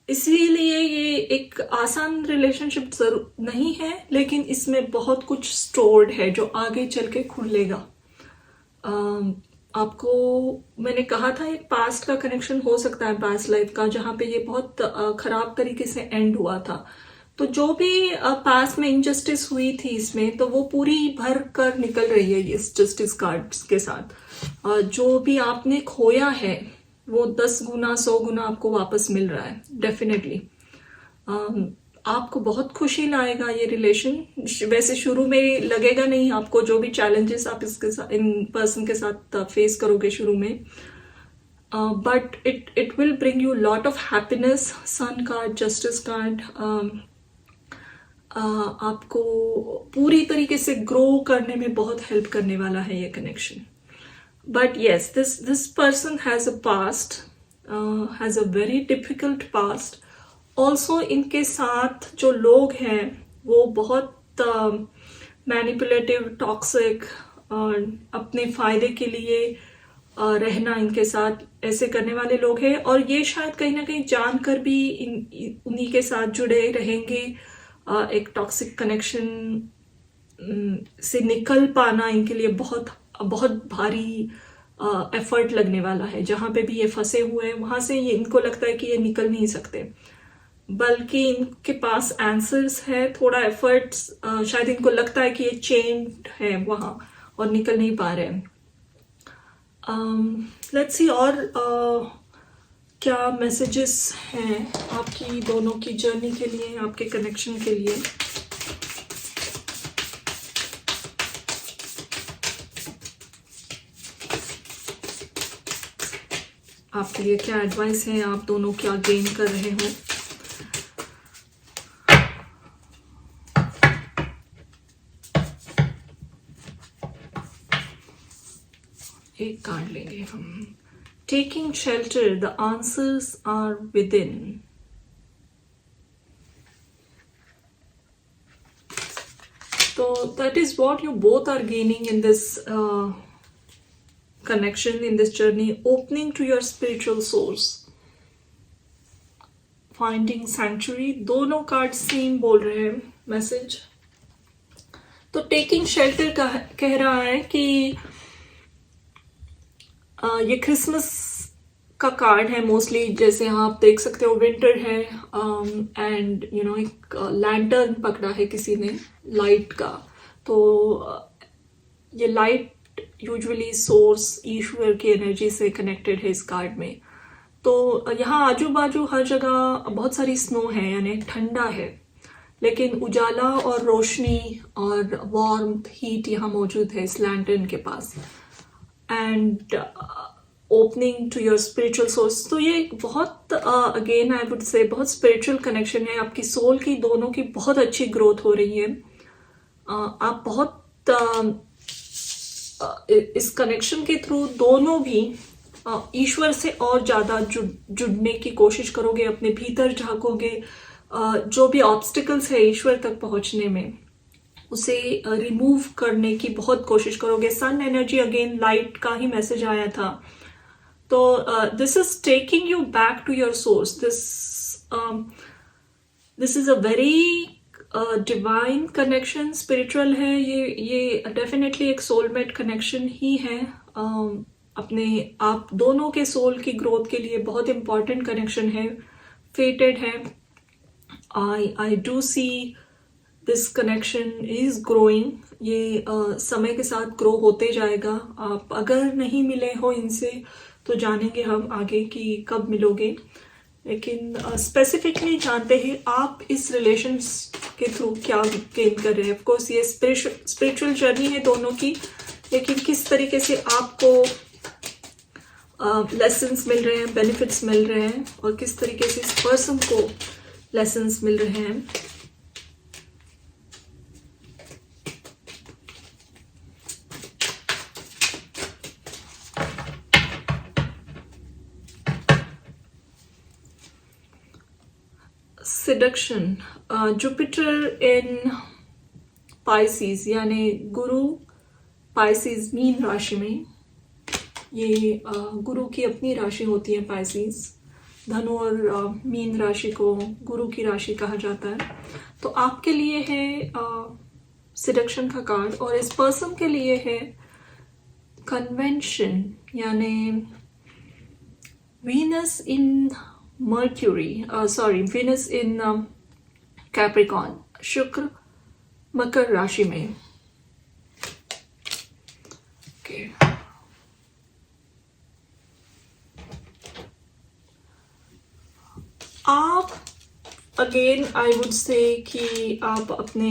इसीलिए ये एक आसान रिलेशनशिप जरूर नहीं है, लेकिन इसमें बहुत कुछ स्टोर्ड है जो आगे चल के खुलेगा. आपको मैंने कहा था एक पास्ट का कनेक्शन हो सकता है, पास्ट लाइफ का, जहाँ पे ये बहुत खराब तरीके से एंड हुआ था. तो जो भी पास्ट में इनजस्टिस हुई थी इसमें, तो वो पूरी भर कर निकल रही है इस जस्टिस कार्ड्स के साथ. जो भी आपने खोया है वो 10 गुना 100 गुना आपको वापस मिल रहा है. डेफिनेटली आपको बहुत खुशी लाएगा ये रिलेशन. वैसे शुरू में लगेगा नहीं आपको, जो भी चैलेंजेस आप इसके साथ, इन पर्सन के साथ फेस करोगे शुरू में, but it will bring you lot of happiness. Sun card, justice card, आपको पूरी तरीके से ग्रो करने में बहुत हेल्प करने वाला है ये connection. But yes, this person has a past, has a very difficult past. Also इनके साथ जो लोग हैं वो बहुत मैनिपुलेटिव, टॉक्सिक, अपने फायदे के लिए रहना इनके साथ ऐसे करने वाले लोग हैं. और ये शायद कहीं ना कहीं जानकर भी उन्हीं के साथ जुड़े रहेंगे. एक टॉक्सिक कनेक्शन से निकल पाना इनके लिए बहुत बहुत भारी एफर्ट लगने वाला है. जहाँ पे भी ये फंसे हुए हैं वहाँ से ये इनको लगता है कि ये निकल नहीं सकते, बल्कि इनके पास आंसर्स है. थोड़ा एफर्ट्स, शायद इनको लगता है कि ये चेन्ड है वहाँ और निकल नहीं पा रहे हैं. लेट्स सी और क्या मैसेजेस हैं आपकी दोनों की जर्नी के लिए, आपके कनेक्शन के लिए. आपके लिए क्या एडवाइस है, आप दोनों क्या गेन कर रहे हो. एक कार्ड लेंगे हम. Taking shelter, the answers are within. that is what you both are gaining in this connection, in this journey. Opening to your spiritual source, finding sanctuary, दोनों कार्ड सेम बोल रहे हैं मैसेज. तो taking shelter कह रहा है कि ये क्रिसमस का कार्ड है मोस्टली. जैसे आप देख सकते हो विंटर है एंड यू नो एक लैंटर्न पकड़ा है किसी ने लाइट का. तो ये लाइट यूजुअली सोर्स ईश्वर की एनर्जी से कनेक्टेड है इस कार्ड में. तो यहाँ आजू बाजू हर जगह बहुत सारी स्नो है, यानी ठंडा है, लेकिन उजाला और रोशनी और वार्मथ हीट यहाँ मौजूद है इस लैंटर्न के पास. And opening to your spiritual source. तो ये एक बहुत अगेन आई वुड से बहुत स्पिरिचुअल कनेक्शन है. आपकी सोल की दोनों की बहुत अच्छी ग्रोथ हो रही है. आप बहुत इस कनेक्शन के थ्रू दोनों भी ईश्वर से और ज़्यादा जुड़ने की कोशिश करोगे, अपने भीतर झांकोगे. जो भी ऑब्स्टिकल्स है ईश्वर तक पहुंचने में उसे रिमूव करने की बहुत कोशिश करोगे. सन एनर्जी अगेन लाइट का ही मैसेज आया था. तो this is taking you back to your source. This is a very divine connection. Spiritual है ये डेफिनेटली एक सोलमेट कनेक्शन ही है. अपने आप दोनों के सोल की ग्रोथ के लिए बहुत इंपॉर्टेंट कनेक्शन है. फेटेड है. I do see this connection is growing. ये समय के साथ ग्रो होते जाएगा. आप अगर नहीं मिले हो इनसे तो जानेंगे हम आगे कि कब मिलोगे. लेकिन स्पेसिफिकली जानते हैं आप इस रिलेशन के थ्रू क्या गेन कर रहे हैं. ऑफकोर्स ये स्पिरिचुअल जर्नी है दोनों की, लेकिन किस तरीके से आपको लेसन्स मिल रहे हैं, बेनिफिट्स मिल रहे हैं, और किस तरीके से इस पर्सन को लेसन्स मिल रहे हैं. सिडक्शन. जुपिटर इन पाइसिस, यानी गुरु पाइसिस मीन राशि में. ये गुरु की अपनी राशि होती है पाइसिस. धनु और मीन राशि को गुरु की राशि कहा जाता है. तो आपके लिए है सिडक्शन का कार्ड, और इस पर्सन के लिए है कन्वेंशन, यानी वीनस इन मर्क्यूरी, वीनस इन कैप्रिकॉन, शुक्र मकर राशि में. okay. आप अगेन आई वुड से कि आप अपने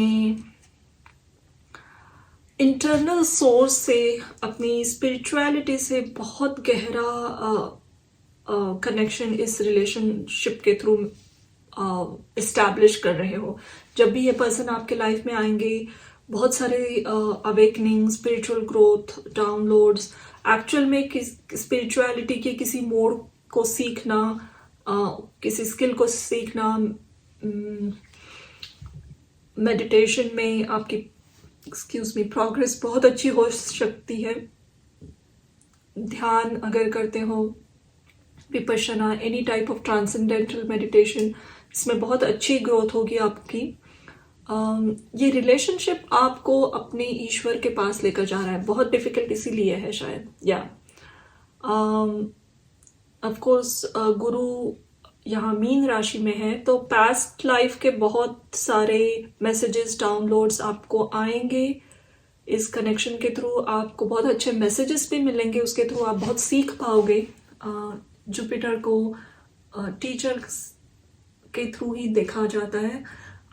इंटरनल सोर्स से, अपनी स्पिरिचुअलिटी से बहुत गहरा कनेक्शन इस रिलेशनशिप के थ्रू इस्टेब्लिश कर रहे हो. जब भी ये पर्सन आपके लाइफ में आएंगे बहुत सारे awakening, spiritual growth, downloads, actual में स्पिरिचुअलिटी के किसी मोड को सीखना, किसी स्किल को सीखना. मेडिटेशन में आपकी प्रोग्रेस बहुत अच्छी हो सकती है. ध्यान अगर करते हो, Vipassana, any type of transcendental meditation, इसमें बहुत अच्छी ग्रोथ होगी आपकी. ये रिलेशनशिप आपको अपने ईश्वर के पास लेकर जा रहा है. बहुत डिफिकल्ट इसीलिए है शायद. या ऑफ कोर्स गुरु यहाँ मीन राशि में है, तो पास्ट लाइफ के बहुत सारे मैसेजेस, डाउनलोड्स आपको आएंगे इस कनेक्शन के थ्रू. आपको बहुत अच्छे मैसेजेस भी मिलेंगे, उसके थ्रू आप बहुत सीख पाओगे. जुपिटर को टीचर के थ्रू ही देखा जाता है.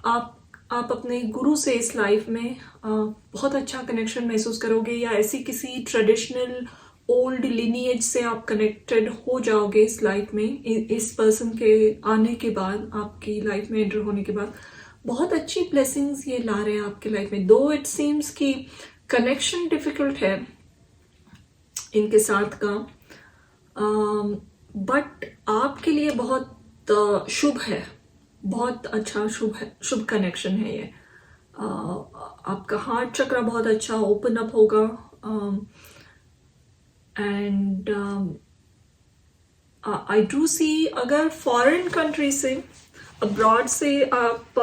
आप अपने गुरु से इस लाइफ में बहुत अच्छा कनेक्शन महसूस करोगे, या ऐसी किसी ट्रेडिशनल ओल्ड लिनिएज से आप कनेक्टेड हो जाओगे इस लाइफ में. इस पर्सन के आने के बाद, आपकी लाइफ में एंटर होने के बाद बहुत अच्छी ब्लेसिंग्स ये ला रहे हैं आपकी लाइफ में. दो इट सीम्स कि कनेक्शन डिफिकल्ट है इनके साथ का, बट आपके लिए बहुत शुभ है, बहुत अच्छा शुभ कनेक्शन है ये. आपका हार्ट चक्र बहुत अच्छा ओपन अप होगा, एंड आई डू सी अगर फॉरेन कंट्री से, अब्रॉड से आप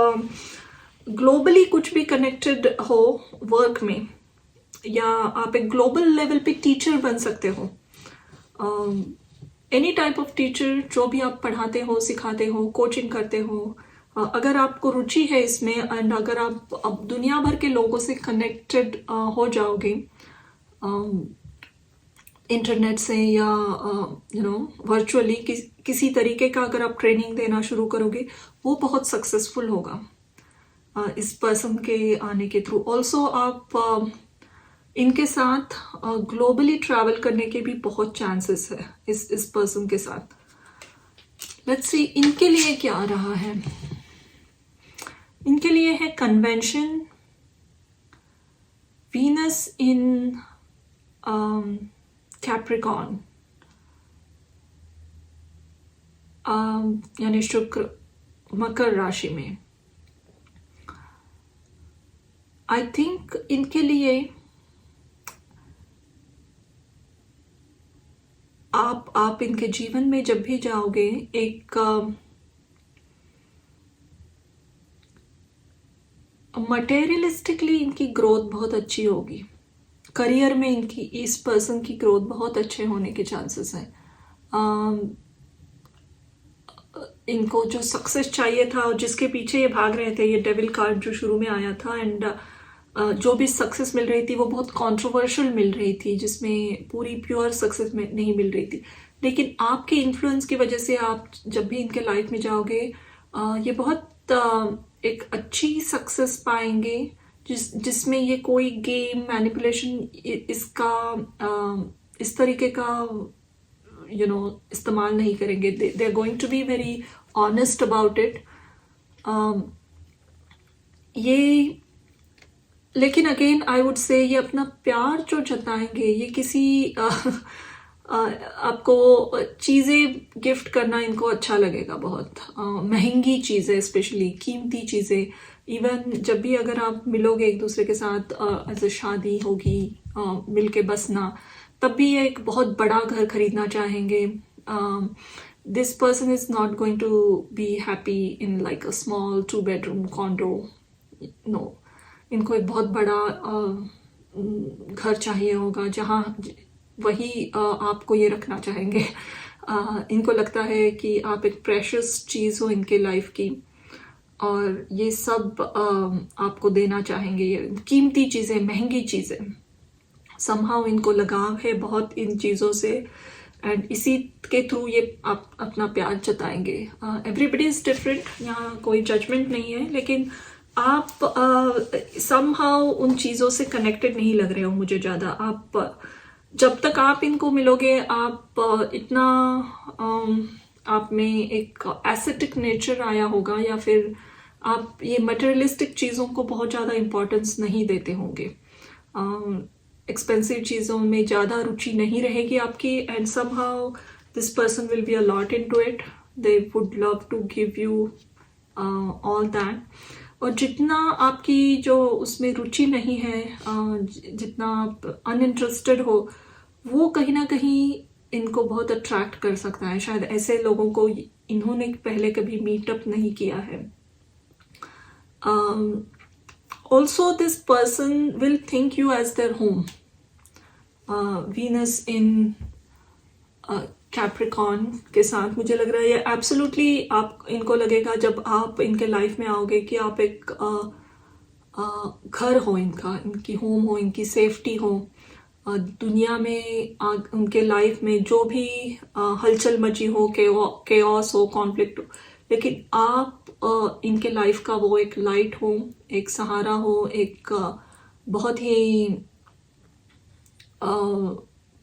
ग्लोबली कुछ भी कनेक्टेड हो वर्क में, या आप एक ग्लोबल लेवल पे टीचर बन सकते हो, एनी टाइप ऑफ टीचर, जो भी आप पढ़ाते हो, सिखाते हो, कोचिंग करते हो, अगर आपको रुचि है इसमें, एंड अगर आप अब दुनिया भर के लोगों से कनेक्टेड हो जाओगे इंटरनेट से, या वर्चुअली किसी तरीके का अगर आप ट्रेनिंग देना शुरू करोगे, वो बहुत सक्सेसफुल होगा इस पर्सन के आने के थ्रू। ऑल्सो आप इनके साथ ग्लोबली ट्रैवल करने के भी बहुत चांसेस है इस पर्सन के साथ। लेट्स सी इनके लिए क्या आ रहा है। इनके लिए है कन्वेंशन, वीनस इन कैप्रिकॉर्न, यानी शुक्र मकर राशि में। आई थिंक इनके लिए आप इनके जीवन में जब भी जाओगे, एक मटेरियलिस्टिकली इनकी ग्रोथ बहुत अच्छी होगी। करियर में इनकी, इस पर्सन की ग्रोथ बहुत अच्छे होने के चांसेस हैं। इनको जो सक्सेस चाहिए था और जिसके पीछे ये भाग रहे थे, ये डेविल कार्ड जो शुरू में आया था, एंड जो भी सक्सेस मिल रही थी वो बहुत कंट्रोवर्शियल मिल रही थी, जिसमें पूरी प्योर सक्सेस में नहीं मिल रही थी। लेकिन आपके इन्फ्लुएंस की वजह से आप जब भी इनके लाइफ में जाओगे, ये बहुत एक अच्छी सक्सेस पाएंगे, जिसमें ये कोई गेम, मैनिपुलेशन इसका इस तरीके का इस्तेमाल नहीं करेंगे। They are going to be very honest about it. ये लेकिन अगेन आई वुड से ये अपना प्यार जो जताएंगे, ये किसी आपको चीज़ें गिफ्ट करना इनको अच्छा लगेगा, बहुत महंगी चीज़ें, स्पेशली कीमती चीज़ें। इवन जब भी अगर आप मिलोगे एक दूसरे के साथ, ऐसे शादी होगी, मिल के बसना, तब भी ये एक बहुत बड़ा घर खरीदना चाहेंगे। This person is not going to be happy in like a small 2 bedroom condo. No, इनको एक बहुत बड़ा घर चाहिए होगा, जहाँ वही आपको ये रखना चाहेंगे। इनको लगता है कि आप एक प्रेशियस चीज़ हो इनके लाइफ की, और ये सब आपको देना चाहेंगे, ये कीमती चीज़ें, महंगी चीज़ें। समहाउ इनको लगाव है बहुत इन चीज़ों से, एंड इसी के थ्रू ये आप अपना प्यार जताएंगे। एवरीबडी इज़ डिफरेंट, यहाँ कोई जजमेंट नहीं है, लेकिन आप समहाउ उन चीज़ों से कनेक्टेड नहीं लग रहे हो मुझे ज़्यादा। आप जब तक आप इनको मिलोगे, आप इतना आप में एक एस्थेटिक नेचर आया होगा, या फिर आप ये मटेरियलिस्टिक चीज़ों को बहुत ज़्यादा इम्पोर्टेंस नहीं देते होंगे, एक्सपेंसिव चीज़ों में ज़्यादा रुचि नहीं रहेगी आपकी, and somehow this person will be a lot into it. They would love to give you all that. और जितना आपकी जो उसमें रुचि नहीं है, जितना आप अनइंटरेस्टेड हो, वो कहीं ना कहीं इनको बहुत अट्रैक्ट कर सकता है। शायद ऐसे लोगों को इन्होंने पहले कभी मीटअप नहीं किया है। Also this person will think you as their home. Venus in Capricorn के साथ मुझे लग रहा है ये एब्सोल्युटली आप इनको लगेगा, जब आप इनके लाइफ में आओगे, कि आप एक घर हो इनका, इनकी होम हो, इनकी सेफ्टी हो। दुनिया में उनके लाइफ में जो भी हलचल मची हो, केओस हो, कॉन्फ्लिक्ट हो, लेकिन आप इनके लाइफ का वो एक लाइट हो, एक सहारा हो, एक बहुत ही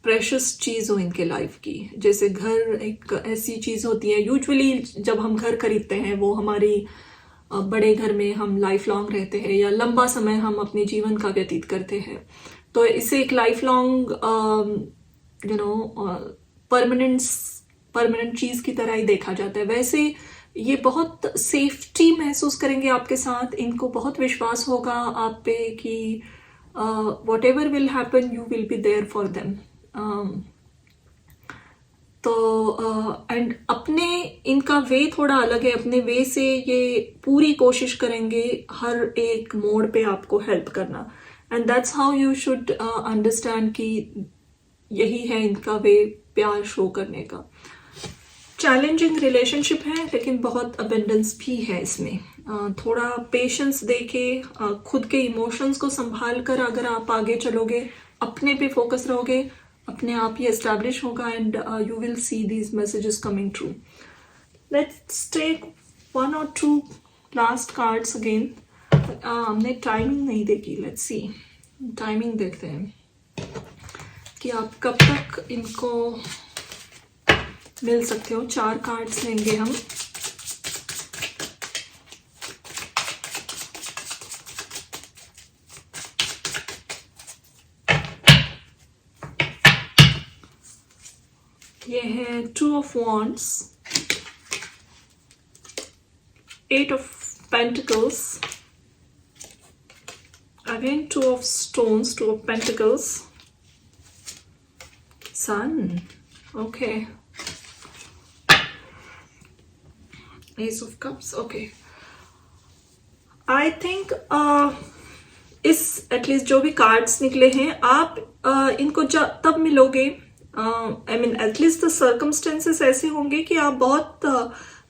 प्रेशियस चीज़ हो इनके लाइफ की। जैसे घर एक ऐसी चीज़ होती है, यूजुअली जब हम घर खरीदते हैं, वो हमारी बड़े घर में हम लाइफ लॉन्ग रहते हैं, या लंबा समय हम अपने जीवन का व्यतीत करते हैं, तो इसे एक लाइफ लॉन्ग परमानेंट चीज़ की तरह ही देखा जाता है। वैसे ये बहुत सेफ्टी महसूस करेंगे आपके साथ, इनको बहुत विश्वास होगा आप पे कि whatever will happen you will be there for them. तो एंड अपने इनका वे थोड़ा अलग है, अपने वे से ये पूरी कोशिश करेंगे हर एक मोड पे आपको हेल्प करना, and that's how you should understand कि यही है इनका वे प्यार शो करने का। चैलेंजिंग रिलेशनशिप है लेकिन बहुत अबेंडेंस भी है इसमें। थोड़ा पेशेंस देके खुद के इमोशंस को संभाल कर अगर आप आगे चलोगे, अपने पे फोकस रहोगे, अपने आप ही एस्टैब्लिश होगा and you will see these messages coming true. Let's take 1 or 2 last cards again. हमने टाइमिंग नहीं देखी, लेट्स सी टाइमिंग देखते हैं कि आप कब तक इनको मिल सकते हो। 4 कार्ड्स लेंगे हम। ये है 2 of Wands, 8 of Pentacles, again 2 of Stones, 2 of Pentacles, Sun, okay, Ace of Cups, okay. I think इस एटलीस्ट जो भी कार्ड्स निकले हैं आप इनको तब मिलोगे, I mean at least the circumstances ऐसे होंगे कि आप बहुत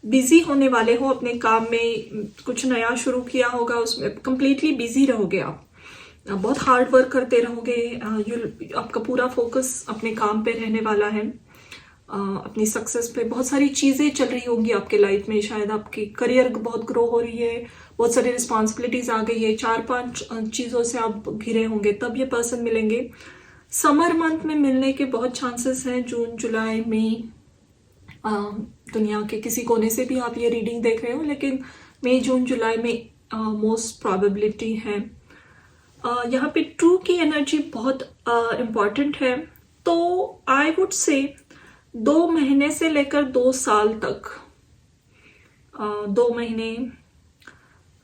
बिजी होने वाले हो अपने काम में, कुछ नया शुरू किया होगा उसमें कंप्लीटली बिजी रहोगे आप, बहुत हार्ड वर्क करते रहोगे, आपका पूरा फोकस अपने काम पे रहने वाला है, अपनी सक्सेस पे। बहुत सारी चीज़ें चल रही होंगी आपके लाइफ में, शायद आपकी करियर बहुत ग्रो हो रही है, बहुत सारी रिस्पॉन्सिबिलिटीज आ गई है, 4-5 चीज़ों से आप घिरे होंगे, तब ये पर्सन मिलेंगे। समर मंथ में मिलने के बहुत चांसेस हैं, जून जुलाई में। दुनिया के किसी कोने से भी आप ये रीडिंग देख रहे हो, लेकिन मई जून जुलाई में मोस्ट प्रोबेबिलिटी है। यहाँ पे 2 की एनर्जी बहुत इम्पॉर्टेंट है, तो आई वुड से 2 महीने से लेकर 2 साल तक, 2 महीने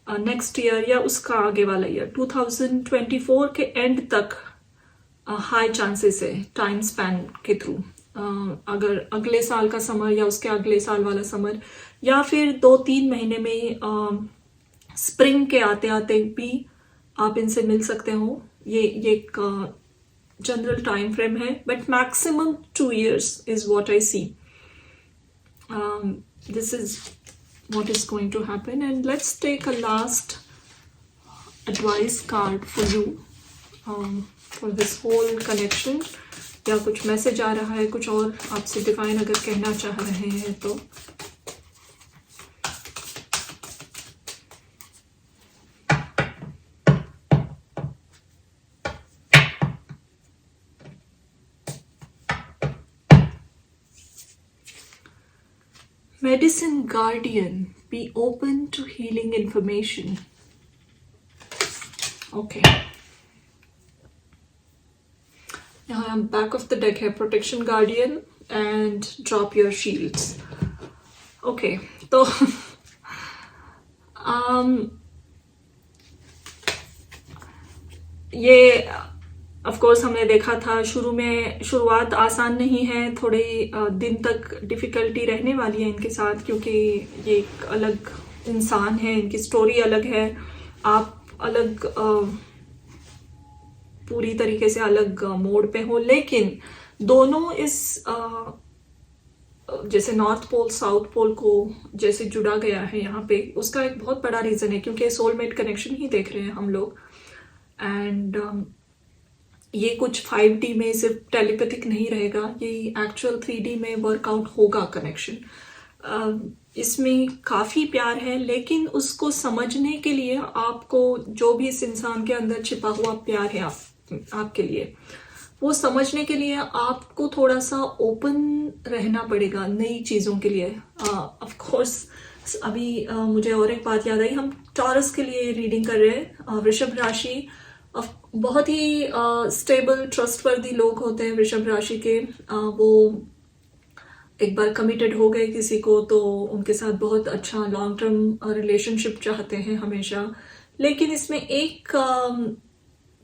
नेक्स्ट ईयर या उसका आगे वाला ईयर 2024 के एंड तक हाई चांसेस है टाइम स्पैन के थ्रू। अगर अगले साल का समर या उसके अगले साल वाला समर या फिर 2-3 महीने में स्प्रिंग के आते आते भी आप इनसे मिल सकते हो। ये एक जनरल टाइम फ्रेम है, but maximum 2 years is what I see. This is what is going to happen, and let's take a last advice card for you for this whole connection। या कुछ मैसेज आ रहा है, कुछ और आपसे divine अगर कहना चाह रहे हैं तो। Medicine Guardian, be open to healing information. Okay. यहाँ बैक ऑफ द डेक है Protection Guardian and drop your shields. Okay, तो ये ऑफ कोर्स हमने देखा था शुरू में, शुरुआत आसान नहीं है, थोड़े दिन तक डिफ़िकल्टी रहने वाली है इनके साथ, क्योंकि ये एक अलग इंसान है, इनकी स्टोरी अलग है, आप अलग पूरी तरीके से अलग मोड पे हो। लेकिन दोनों इस जैसे नॉर्थ पोल साउथ पोल को जैसे जुड़ा गया है यहाँ पे, उसका एक बहुत बड़ा रीज़न है क्योंकि सोलमेट कनेक्शन ही देख रहे हैं हम लोग। एंड ये कुछ 5D में सिर्फ टेलीपैथिक नहीं रहेगा, ये एक्चुअल 3D में वर्कआउट होगा कनेक्शन। इसमें काफ़ी प्यार है, लेकिन उसको समझने के लिए आपको जो भी इस इंसान के अंदर छिपा हुआ प्यार है आपके लिए, वो समझने के लिए आपको थोड़ा सा ओपन रहना पड़ेगा नई चीज़ों के लिए। ऑफ कोर्स अभी मुझे और एक बात याद आई, हम टॉरस के लिए रीडिंग कर रहे हैं। वृषभ राशि बहुत ही स्टेबल ट्रस्टवर्दी लोग होते हैं वृषभ राशि के। वो एक बार कमिटेड हो गए किसी को तो उनके साथ बहुत अच्छा लॉन्ग टर्म रिलेशनशिप चाहते हैं हमेशा। लेकिन इसमें एक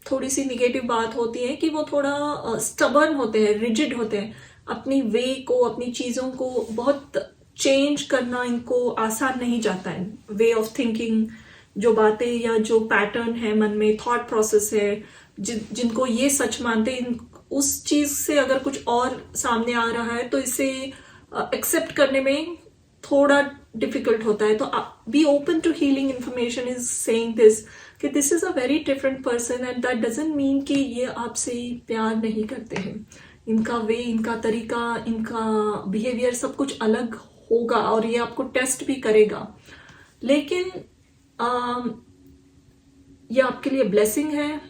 थोड़ी सी निगेटिव बात होती है कि वो थोड़ा स्टबर्न होते हैं, रिजिड होते हैं, अपनी वे को, अपनी चीज़ों को बहुत चेंज करना इनको आसान नहीं जाता है। वे ऑफ थिंकिंग, जो बातें या जो पैटर्न है मन में, थॉट प्रोसेस है, जिनको ये सच मानते हैं, उस चीज से अगर कुछ और सामने आ रहा है तो इसे एक्सेप्ट करने में थोड़ा डिफिकल्ट होता है। तो be open to healing information is saying this कि this is a very different person and that doesn't mean कि ये आपसे प्यार नहीं करते हैं। इनका वे, इनका तरीका, इनका बिहेवियर सब कुछ अलग होगा और ये आपको टेस्ट भी करेगा। लेकिन ये आपके लिए ब्लेसिंग है।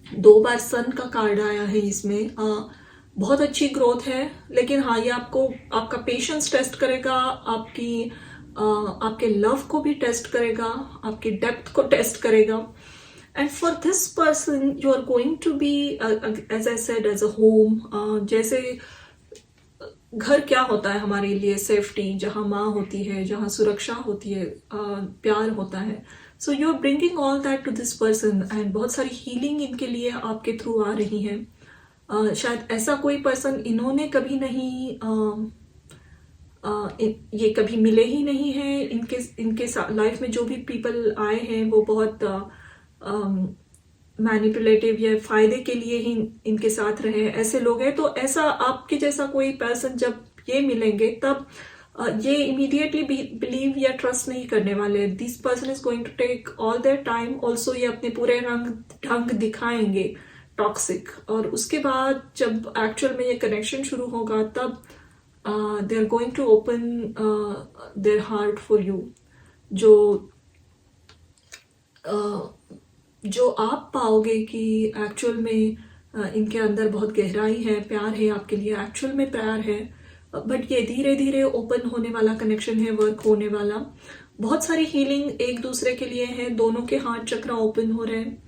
2 बार सन का कार्ड आया है इसमें। बहुत अच्छी ग्रोथ है, लेकिन हाँ, ये आपको आपका पेशेंस टेस्ट करेगा, आपके लव को भी टेस्ट करेगा, आपकी डेप्थ को टेस्ट करेगा। And for this person you are going to be, as I said, as a home. जैसे घर क्या होता है हमारे लिए? सेफ्टी, जहाँ माँ होती है, जहाँ सुरक्षा होती है, प्यार होता है। So you are bringing all that to this person and बहुत सारी हीलिंग इनके लिए आपके थ्रू आ रही है। शायद ऐसा कोई पर्सन इन्होंने कभी नहीं, ये कभी मिले ही नहीं है। इनके लाइफ में जो भी पीपल आए हैं वो बहुत मैनिपुलेटिव या फायदे के लिए ही इनके साथ रहे, ऐसे लोग हैं। तो ऐसा आपके जैसा कोई पर्सन जब ये मिलेंगे तब ये इमीडिएटली बिलीव या ट्रस्ट नहीं करने वाले। This person is going to take all their time. Also ये अपने पूरे ढंग दिखाएंगे टॉक्सिक, और उसके बाद जब एक्चुअल में ये कनेक्शन शुरू होगा तब they are going to open their heart for you. जो आप पाओगे कि एक्चुअल में इनके अंदर बहुत गहराई है, प्यार है आपके लिए, एक्चुअल में प्यार है। बट ये धीरे धीरे ओपन होने वाला कनेक्शन है, वर्क होने वाला। बहुत सारी हीलिंग एक दूसरे के लिए है, दोनों के हार्ट चक्र ओपन हो रहे हैं।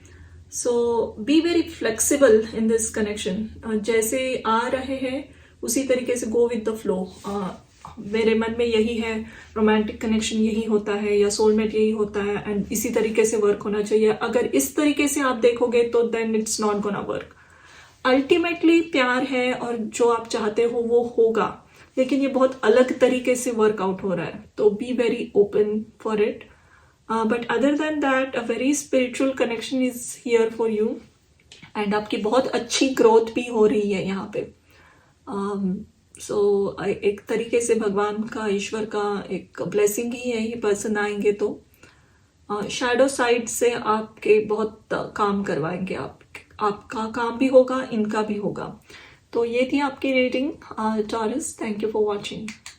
So be very flexible in this connection. जैसे आ रहे हैं उसी तरीके से गो विद द फ्लो। मेरे मन में यही है, रोमांटिक कनेक्शन यही होता है या सोलमेट यही होता है, एंड इसी तरीके से वर्क होना चाहिए। अगर इस तरीके से आप देखोगे तो then it's not gonna work. Ultimately प्यार है और जो आप चाहते हो वो होगा, लेकिन ये बहुत अलग तरीके से वर्कआउट हो रहा है। तो be very open for it. But other than that, a very spiritual connection is here for you and आपकी बहुत अच्छी ग्रोथ भी हो रही है यहाँ पे। सो एक तरीके से भगवान का, ईश्वर का एक ब्लेसिंग ही है। ये पर्सन आएंगे तो शैडो साइड से आपके बहुत काम करवाएंगे। आपका काम भी होगा, इनका भी होगा। तो ये थी आपकी reading taurus. Thank you for watching.